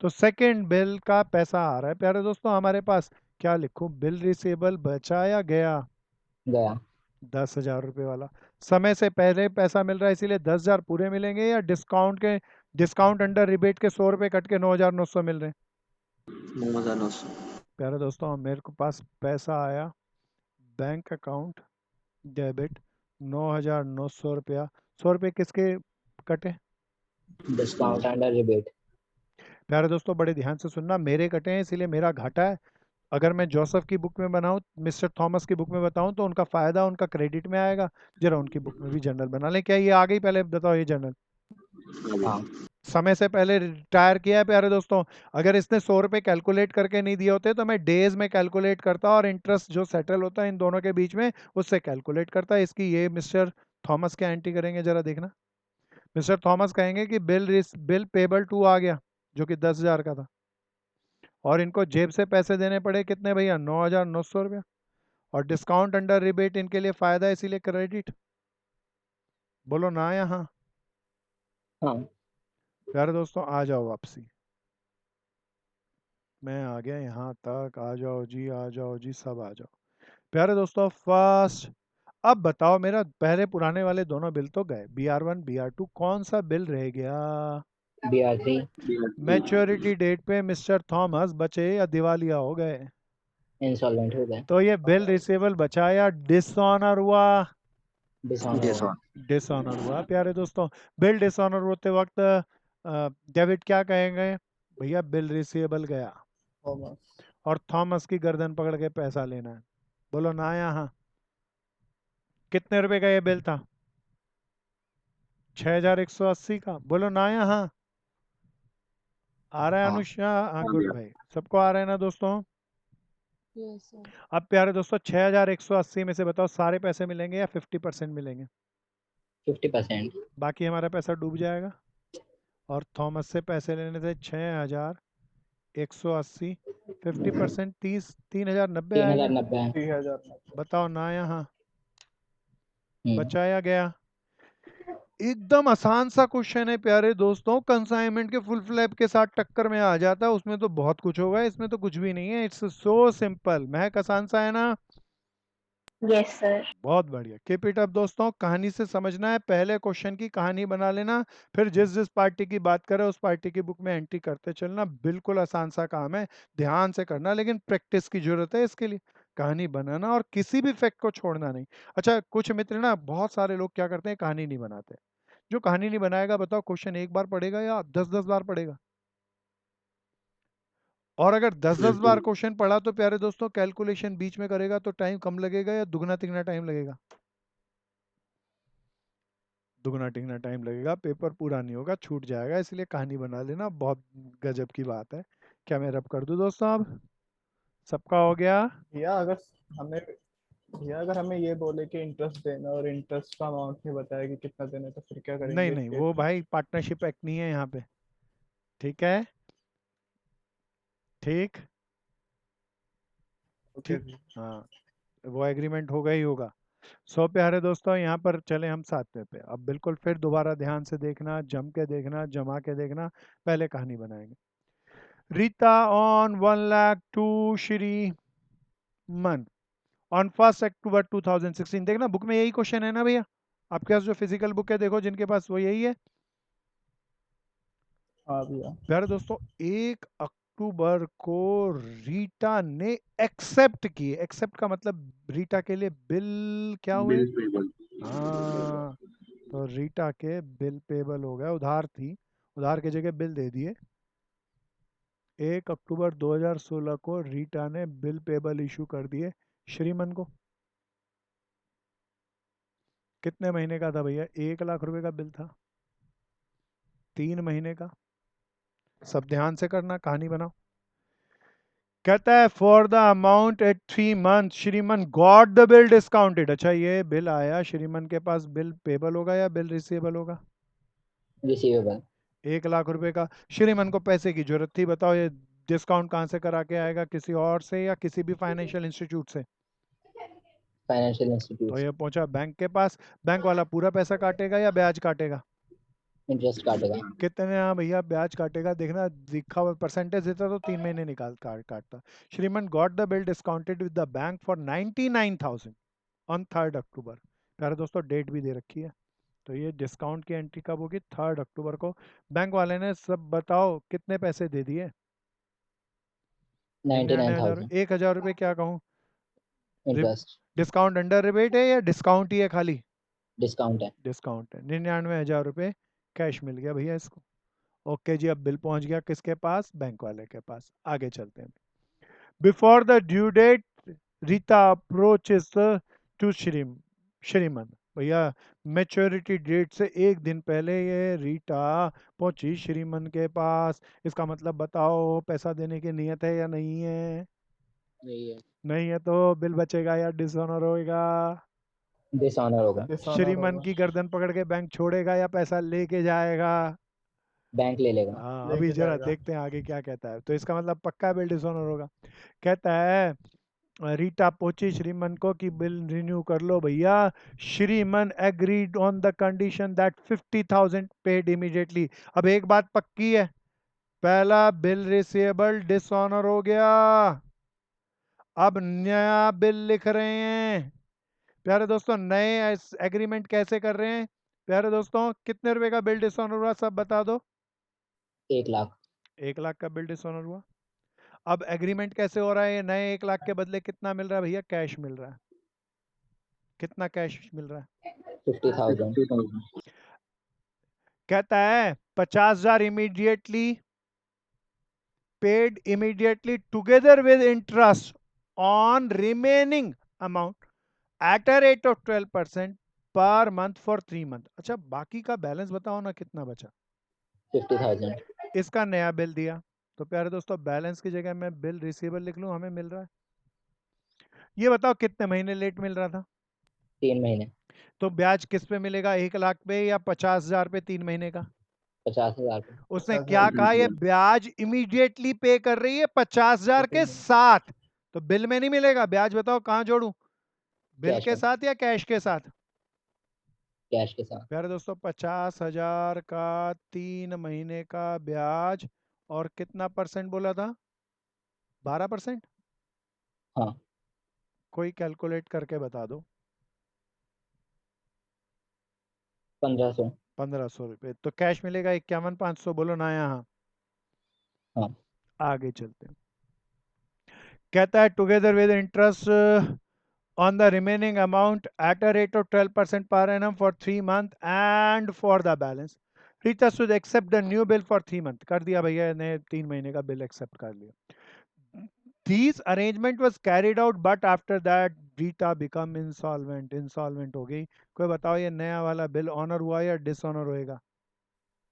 तो सेकंड बिल का पैसा आ रहा है प्यारे दोस्तों हमारे पास। क्या लिखूं, बिल रिसीवेबल बचाया गया गया। 10,000 रुपये वाला। समय से पहले पैसा मिल रहा है इसीलिए 10,000 पूरे मिलेंगे, या डिस्काउंट अंडर रिबेट के 100 रुपये कट के 9,900 मिल रहे हैं। 9,900। प्यारे दोस्तों मेरे को पास पैसा आया, बैंक अकाउंट डेबिट 9,900 रुपया। 100 रुपये किसके कटे? Discount under rebate. प्यारे दोस्तों बड़े ध्यान से सुनना, मेरे कटे हैं इसीलिए मेरा घाटा है। अगर मैं जोसेफ की बुक में बनाऊं, मिस्टर थॉमस की बुक में बताऊं तो उनका फायदा उनका क्रेडिट में आएगा। जरा उनकी बुक में भी जर्नल बना लें। क्या ये आ गई? पहले बताओ ये जर्नल। हाँ। समय से पहले रिटायर किया है प्यारे दोस्तों। अगर इसने 100 रुपये कैलकुलेट करके नहीं दिए होते तो मैं डेज में कैलकुलेट करता और इंटरेस्ट जो सेटल होता है इन दोनों के बीच में उससे कैलकुलेट करता। इसकी ये मिस्टर थॉमस क्या एंट्री करेंगे जरा देखना। मिस्टर थॉमस कहेंगे कि बिल पेबल टू आ गया जो कि 10,000 का था, और इनको जेब से पैसे देने पड़े कितने भैया, 9,900 रुपया। और डिस्काउंट अंडर रिबेट इनके लिए फायदा है इसीलिए क्रेडिट। बोलो ना यहाँ। हाँ। प्यारे दोस्तों आ जाओ वापसी, मैं आ गया यहाँ तक। आ जाओ जी, आ जाओ जी, सब आ जाओ। प्यारे दोस्तों फर्स्ट, अब बताओ मेरा पहले पुराने वाले दोनों बिल तो गए, BR1 BR2, कौन सा बिल रह गया? BR3 मैच्योरिटी डेट पे मिस्टर थॉमस बचे या दिवालिया हो गए? इंसॉल्वेंट हो गए। तो ये बिल रिसीवेबल बचा या डिसऑनर हुआ? डिसऑनर हुआ। डिसऑनर हुआ प्यारे दोस्तों। बिल डिसऑनर होते वक्त डेबिट क्या कहेंगे भैया? बिल रिसीवेबल गया थॉमस। और थॉमस की गर्दन पकड़ के पैसा लेना है। बोलो ना यहाँ। कितने रुपए का ये बिल था? 6,180 का। बोलो ना यहाँ। आ रहा है हाँ। अनुष्का? हाँ गुड भाई, सबको आ रहा है ना दोस्तों? Yes sir. अब प्यारे दोस्तों 6,180 में से बताओ सारे पैसे मिलेंगे या 50% मिलेंगे? 50%। बाकी हमारा पैसा डूब जाएगा। और थॉमस से पैसे लेने से 6,180, 50%, 3,090 आएगा। 3,090। 3,090। बताओ ना यहाँ। हम्म। बचाया गया। एकदम आसान सा क्वेश्चन है प्यारे दोस्तों, कंसाइनमेंट के फुल फ्लैप के साथ टक्कर में आ जाता है। उसमें तो बहुत कुछ होगा, इसमें तो कुछ भी नहीं है। It's so simple. महक आसान सा है ना? Yes, sir. बहुत बढ़िया, कीप इट अप दोस्तों। कहानी से समझना है, पहले क्वेश्चन की कहानी बना लेना, फिर जिस जिस पार्टी की बात करें उस पार्टी की बुक में एंट्री करते चलना। बिल्कुल आसान सा काम है, ध्यान से करना, लेकिन प्रैक्टिस की जरूरत है इसके लिए। कहानी बनाना और किसी भी फैक्ट को छोड़ना नहीं। अच्छा कुछ मित्र ना, बहुत सारे लोग क्या करते हैं, कहानी नहीं बनाते। जो कहानी नहीं बनाएगा बताओ क्वेश्चन एक बार पढ़ेगा या 10-10 बार पढ़ेगा? और अगर 10-10 बार क्वेश्चन पढ़ा तो प्यारे दोस्तों कैलकुलेशन बीच में करेगा तो टाइम कम लगेगा या दुगना तिगना टाइम लगेगा? दुगना तिगना टाइम लगेगा, पेपर पूरा नहीं होगा, छूट जाएगा। इसलिए कहानी बना लेना, बहुत गजब की बात है। क्या मैं रब कर दूं दोस्तों? अब सबका हो गया? या अगर हमें अगर हमें ये बोले कि इंटरेस्ट देना और इंटरेस्ट का अमाउंट नहीं बताया कि कितना देना है, तो फिर क्या नहीं करेंगे इस नहीं, केस वो में? भाई पार्टनरशिप एक्ट नहीं है यहाँ पे। ठीक है? ठीक ओके ठीक। जी। हाँ, वो एग्रीमेंट होगा ही होगा। सो प्यारे दोस्तों यहाँ पर चले हम 7वें पे। अब बिल्कुल फिर दोबारा ध्यान से देखना, जम के देखना, जमा के देखना। पहले कहानी बनाएंगे। रीता ऑन 1 लाख टू श्री मन ऑन 1 अक्टूबर 2016। देखना बुक में यही क्वेश्चन है ना भैया? आपके पास जो फिजिकल बुक है देखो, जिनके पास वो यही है। हाँ भैया। प्यारे दोस्तों 1 अक्टूबर को रीटा ने एक्सेप्ट किए। एक्सेप्ट का मतलब रीटा के लिए बिल क्या हुए? हाँ, तो रीटा के बिल पेबल हो गए। उधार थी, उधार की जगह बिल दे दिए। 1 अक्टूबर 2016 को रीटा ने बिल पेबल इशू कर दिए श्रीमन को। कितने महीने का था भैया? 1 लाख रुपए का बिल था। 3 महीने का। सब ध्यान से करना, कहानी बनाओ। कहता है for the amount at 3 month Shriman got the bill discounted. अच्छा, ये बिल आया, श्रीमन के पास बिल पेबल होगा या बिल रिसीवेबल होगा? रिसीवेबल। 1 लाख रुपए का। श्रीमन को पैसे की जरूरत थी, बताओ ये डिस्काउंट कहाँ से करा के आएगा? किसी और से या किसी भी फाइनेंशियल इंस्टीट्यूट से? फाइनेंशियल तो इंस्टीट्यूट। ये पहुंचा बैंक के पास, बैंक वाला पूरा पैसा काटेगा या ब्याज काटेगा? इंटरेस्ट काटेगा। कितने? हाँ भैया, ब्याज काटेगा। देखना लिखा हुआ परसेंटेज देता तो 3 महीने निकाल काटता। Shriman got the bill discounted with the bank for 99,000 on 3 October. प्यारे दोस्तों, डेट भी दे रखी है, तो ये डिस्काउंट की एंट्री कब होगी? 3 अक्टूबर को। बैंक वाले ने सब बताओ कितने पैसे दे दिए? 99,000 1,000 रुपये क्या कहूँ? इंटरेस्ट। डिस्काउंट अंडर रिबेट है या डिस्काउंट ही है खाली? डिस्काउंट है। डिस्काउंट है। 99,000 रुपये कैश मिल गया भैया इसको। ओके जी, अब बिल पहुंच गया किसके पास? बैंक वाले के पास। आगे चलते हैं। Before the due date Rita approaches to Shriman. भैया, मैच्योरिटी डेट से 1 दिन पहले ये रीटा पहुंची श्रीमन के पास। इसका मतलब बताओ, पैसा देने की नियत है या नहीं है? नहीं है। नहीं है तो बिल बचेगा या डिसऑनर होएगा? डिसऑनर होगा। डिसऑनर श्रीमन होगा। की गर्दन पकड़ के बैंक छोड़ेगा या पैसा लेके जाएगा? बैंक ले लेगा। हाँ, अभी लेके जरा जाएगा। देखते हैं आगे क्या कहता है। तो इसका मतलब पक्का बिल डिसऑनर होगा। कहता है रीटा पूछी श्रीमन को कि बिल रिन्यू कर लो भैया। Shriman agreed on the condition that 50,000 paid immediately. अब एक बात पक्की है, पहला बिल रिसीवेबल डिसऑनर हो गया। अब नया बिल लिख रहे हैं। प्यारे दोस्तों, नए एग्रीमेंट कैसे कर रहे हैं? प्यारे दोस्तों, कितने रुपए का बिल डिसऑनर हुआ सब बता दो। 1 लाख। 1 लाख का बिल डिसऑनर हुआ। अब एग्रीमेंट कैसे हो रहा है? ये नए 1 लाख के बदले कितना मिल रहा है भैया? कैश मिल रहा है। कितना कैश मिल रहा है? 50,000। कहता है 50,000 immediately paid immediately together with interest on remaining amount at a rate of 12% per month for 3 month. अच्छा, बाकी का बैलेंस बताओ ना कितना बचा? 50,000। इसका नया बिल दिया। तो प्यारे दोस्तों, बैलेंस की जगह मैं बिल रिसीवेबल लिख लूं, हमें मिल रहा है। ये बताओ कितने महीने लेट मिल रहा था? 3 महीने। तो ब्याज किस पे मिलेगा? 1 लाख पे या 50,000 पे 3 महीने का? 50,000 पे। उसने 50,000 क्या कहा? ये ब्याज इमीडिएटली पे कर रही है 50,000 के साथ। तो बिल में नहीं मिलेगा ब्याज। बताओ कहां जोड़ू? बिल कैश के में। साथ या कैश के साथ? कैश के साथ। प्यारे दोस्तों, 50,000 का 3 महीने का ब्याज और कितना परसेंट बोला था? 12%। हाँ। कोई कैलकुलेट करके बता दो। 1500। 1,500 रुपये। तो कैश मिलेगा 51,500। बोलो ना यहाँ। हाँ। आगे चलते हैं। कहता है together with interest on the remaining amount at a rate of 12% per annum for 3 months and for the balance Rita should accept the new bill for 3 months। कर दिया भैया ने, 3 महीने का बिल एक्सेप्ट कर लिया। This arrangement was carried out but after that Rita become insolvent हो गई। कोई बताओ ये नया वाला बिल ऑनर हुआ या डिसऑनर होएगा?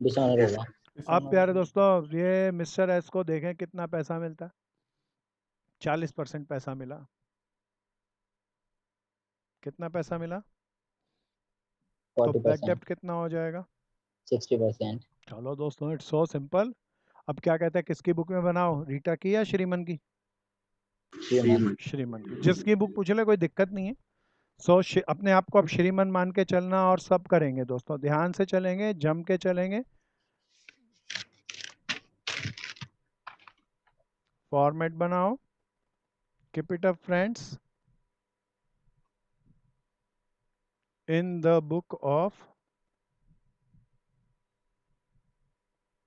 डिसऑनर होगा। अब प्यारे दोस्तों, ये मिस्टर एस को देखें कितना पैसा मिलता है। 40% पैसा मिला। कितना पैसा मिला? तो बैड 40%। डेप्ट कितना हो जाएगा? 60%। चलो दोस्तों, इट्स सो सिंपल। अब क्या कहते हैं, किसकी बुक में बनाओ? रीटा की या श्रीमन की? श्रीमन की। जिसकी बुक पूछ ले कोई दिक्कत नहीं है। सो अपने आप को अब श्रीमन मान के चलना और सब करेंगे दोस्तों, ध्यान से चलेंगे, जम के चलेंगे। फॉर्मेट बनाओ, keep it up friends, in the book of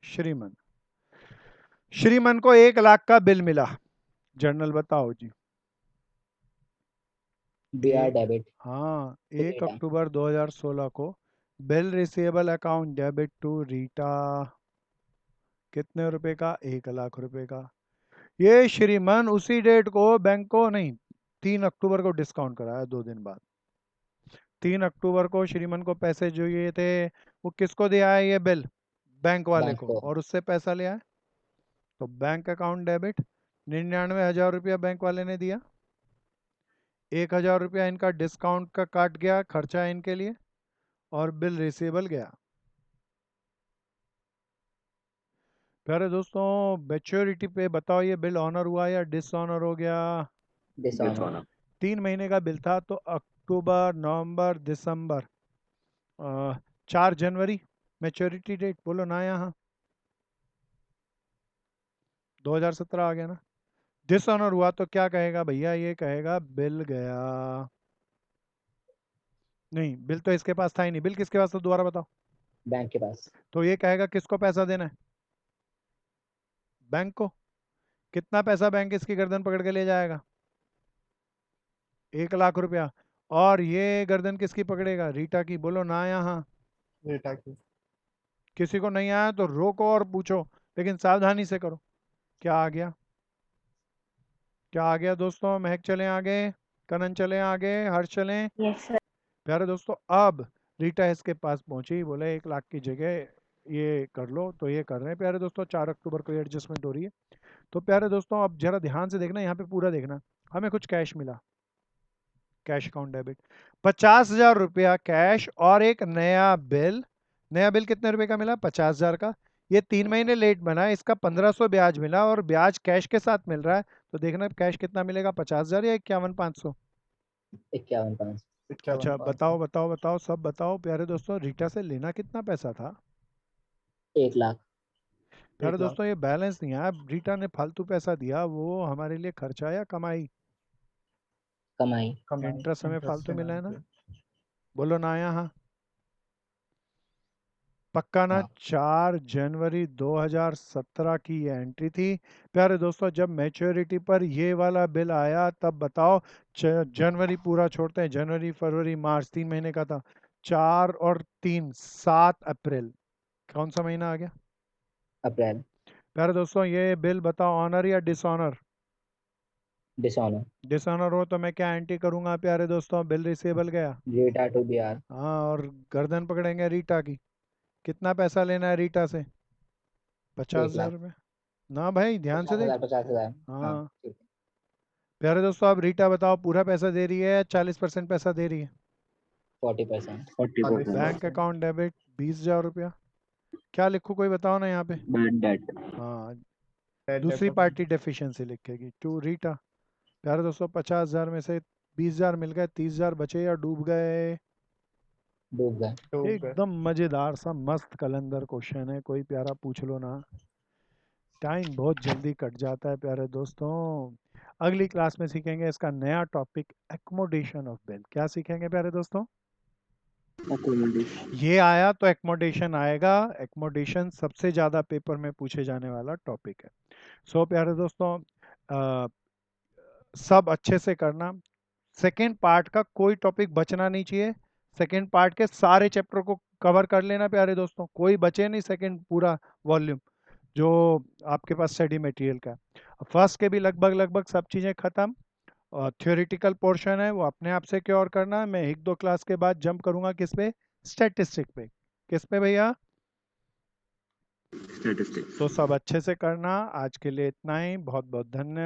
Shriman. Shriman को 1 लाख का बिल मिला। जर्नल बताओ जी। BR debit. हाँ, 1 रीटा। अक्टूबर 2016 को bill receivable account debit to Rita. कितने रुपए का? 1 लाख रुपए का। ये श्रीमन उसी डेट को बैंक को नहीं, 3 अक्टूबर को डिस्काउंट कराया 2 दिन बाद। 3 अक्टूबर को श्रीमन को पैसे जो ये थे वो किसको दिया है? ये बिल बैंक वाले बैंक को, को। और उससे पैसा ले आए, तो बैंक अकाउंट डेबिट। 99,000 रुपया बैंक वाले ने दिया, 1,000 रुपया इनका डिस्काउंट का काट गया, खर्चा है इनके लिए, और बिल रिसीवेबल गया। प्यारे दोस्तों, मैच्योरिटी पे बताओ ये बिल ऑनर हुआ या डिसऑनर हो गया? डिसऑनर। 3 महीने का बिल था, तो अक्टूबर, नवंबर, दिसंबर, 4 जनवरी मैच्योरिटी डेट, बोलो ना यहाँ 2017 आ गया ना। डिसऑनर हुआ तो क्या कहेगा भैया? ये कहेगा बिल गया। नहीं, बिल तो इसके पास था ही नहीं। बिल किसके पास था दोबारा बताओ? बैंक के पास। तो ये कहेगा किसको पैसा देना है? बैंक को। कितना पैसा बैंक इसकी गर्दन पकड़ के ले जाएगा? 1 लाख रुपया। और ये गर्दन किसकी पकड़ेगा? रीटा की, बोलो ना यहाँ। डेटा की। किसी को नहीं आया तो रोको और पूछो, लेकिन सावधानी से करो। क्या आ गया? क्या आ गया दोस्तों? महक चलें आगे, कनन चलें आगे, हर्ष चलें। Yes, sir. प्यारे दोस्तों, अब रीटा इसके पास पहुंची, बोले 1 लाख की जगह ये कर लो, तो ये कर रहे हैं। प्यारे दोस्तों, 4 अक्टूबर को ये एडजस्टमेंट हो रही है। तो प्यारे दोस्तों, अब जरा ध्यान से देखना, यहाँ पे पूरा देखना। हमें कुछ कैश मिला, कैश अकाउंट डेबिट 50,000 रुपया कैश, और एक नया बिल। नया बिल कितने रुपए का मिला? 50,000 का। ये 3 महीने लेट बना है, इसका 1,500 ब्याज मिला, और ब्याज कैश के साथ मिल रहा है। तो देखना कैश कितना मिलेगा, 50,000 या 51,500? 51,500। अच्छा, बताओ बताओ बताओ, सब बताओ। प्यारे दोस्तों, रीटा से लेना कितना पैसा था? 1 लाख। प्यारे 1 लाख। दोस्तों, ये बैलेंस नहीं आया। रीटा ने फालतू पैसा दिया, वो हमारे लिए खर्चा या कमाई? कमाई। इंटरेस्ट हमें interest फालतू के मिला है नाम ना? पे। बोलो ना यहाँ। पक्का ना? हाँ। 4 जनवरी 2017 की ये एंट्री थी। प्यारे दोस्तों, जब मैच्योरिटी पर ये वाला बिल आया, तब बताओ, जनवरी पूरा छोड़ते हैं, जनवरी, फरवरी, मार्च, 3 महीने का था। 4 और 3, 7 अप्रैल। कौन सा महीना आ गया? अप्रैल। प्यारे दोस्तों, ये बिल बताओ ऑनर या डिसऑनर? डिसऑनर। डिसऑनर हो तो मैं क्या एंट्री करूंगा? प्यारे दोस्तों, बिल रिसेबल गया। डेटा टू बी आर। हाँ, और गर्दन पकड़ेंगे रीटा की। कितना पैसा लेना है रीटा से? 1 50,000 लाख। रुपये ना भाई, ध्यान से देख। 50,000। हाँ हाँ। ठीक है। प्यारे दोस्तों, अब रीटा बताओ पूरा पैसा दे रही है या 40% पैसा दे रही है? 40%। 40%। बैंक अकाउंट डेबिट 20,000 रुपया। क्या लिखूँ, कोई बताओ ना यहाँ पे? Bad debt. हाँ, Bad दूसरी debt पार्टी डेफिशिएंसी लिखेगी टू रीटा। प्यारे दोस्तों, 50,000 में से 20,000 मिल गए, 30,000 बचे या डूब गए? डूब गए। डूब गए। एकदम मजेदार सा मस्त कलंदर क्वेश्चन है, कोई प्यारा पूछ लो ना। टाइम बहुत जल्दी कट जाता है प्यारे दोस्तों। अगली क्लास में सीखेंगे इसका नया टॉपिक, एकोमोडेशन ऑफ बिल। क्या सीखेंगे प्यारे दोस्तों? Accommodation। ये आया तो एकोमोडेशन आएगा। एकोमोडेशन सबसे ज़्यादा पेपर में पूछे जाने वाला टॉपिक है। सो प्यारे दोस्तों, सब अच्छे से करना। सेकेंड पार्ट का कोई टॉपिक बचना नहीं चाहिए। सेकेंड पार्ट के सारे चैप्टर को कवर कर लेना प्यारे दोस्तों, कोई बचे नहीं। सेकेंड पूरा वॉल्यूम जो आपके पास स्टडी मटेरियल का है। फर्स्ट के भी लगभग लगभग सब चीज़ें ख़त्म, और थ्योरेटिकल पोर्शन है वो अपने आप से क्योर करना है। मैं 1-2 क्लास के बाद जंप करूंगा किस पे? स्टैटिस्टिक पे। किस पे भैया? Statistics। तो सब अच्छे से करना। आज के लिए इतना ही, बहुत बहुत धन्यवाद।